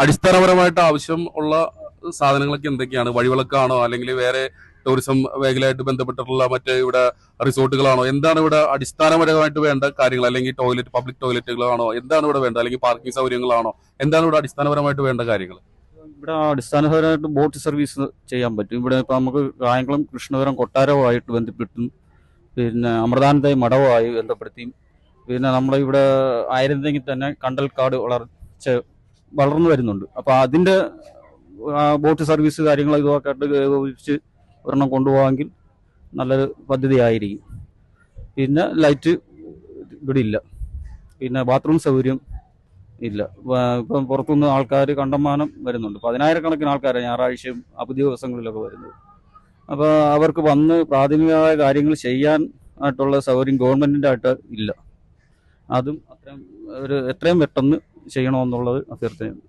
അടിസ്ഥാനപരമായിട്ട് ആവശ്യം ഉള്ള സാധനങ്ങളൊക്കെ എന്തൊക്കെയാണ്? വഴിവിളക്കാണോ, അല്ലെങ്കിൽ വേറെ ടൂറിസം മേഖലയായിട്ട് ബന്ധപ്പെട്ടിട്ടുള്ള മറ്റേ ഇവിടെ റിസോർട്ടുകളാണോ? എന്താണ് ഇവിടെ അടിസ്ഥാനപരമായിട്ട് വേണ്ട കാര്യങ്ങൾ? അല്ലെങ്കിൽ ടോയ്ലറ്റ്, പബ്ലിക് ടോയ്ലറ്റുകളാണോ? എന്താണ് ഇവിടെ വേണ്ടത്? അല്ലെങ്കിൽ പാർക്കിംഗ് സൗകര്യങ്ങളാണോ? എന്താണ് ഇവിടെ അടിസ്ഥാനപരമായിട്ട് വേണ്ട കാര്യങ്ങൾ? ഇവിടെ അടിസ്ഥാനപരമായിട്ട് ബോട്ട് സർവീസ് ചെയ്യാൻ പറ്റും. ഇവിടെ ഇപ്പം നമുക്ക് കായംകുളം കൃഷ്ണപുരം കൊട്ടാരവുമായിട്ട് ബന്ധപ്പെട്ടും പിന്നെ അമൃതാനന്ദ മഠവുമായി ബന്ധപ്പെടുത്തിയും പിന്നെ നമ്മളെ ഇവിടെ ആയിരുന്നെങ്കിൽ തന്നെ കണ്ടൽക്കാട് വളർന്നു വരുന്നുണ്ട്. അപ്പോൾ അതിൻ്റെ ബോട്ട് സർവീസ് കാര്യങ്ങൾ ഇതൊക്കെ ആയിട്ട് ഏകോപിപ്പിച്ച് ഒരെണ്ണം കൊണ്ടുപോകാമെങ്കിൽ നല്ലൊരു പദ്ധതി ആയിരിക്കും. പിന്നെ ലൈറ്റ് ഇവിടെ ഇല്ല, പിന്നെ ബാത്റൂം സൗകര്യം ഇല്ല. ഇപ്പം പുറത്തുനിന്ന് ആൾക്കാർ കണ്ടമാനം വരുന്നുണ്ട്. 10,000-കണക്കിന് ആൾക്കാരാണ് ഞായറാഴ്ചയും അവധി ദിവസങ്ങളിലൊക്കെ വരുന്നത്. അപ്പോൾ അവർക്ക് വന്ന് പ്രാഥമികമായ കാര്യങ്ങൾ ചെയ്യാൻ ആയിട്ടുള്ള സൗകര്യം ഗവൺമെൻറ്റിൻ്റെ ആയിട്ട് ഇല്ല. അതും എത്രയും പെട്ടെന്ന് ചെയ്യണമെന്നുള്ളത് അഭ്യർത്ഥനയുണ്ട്.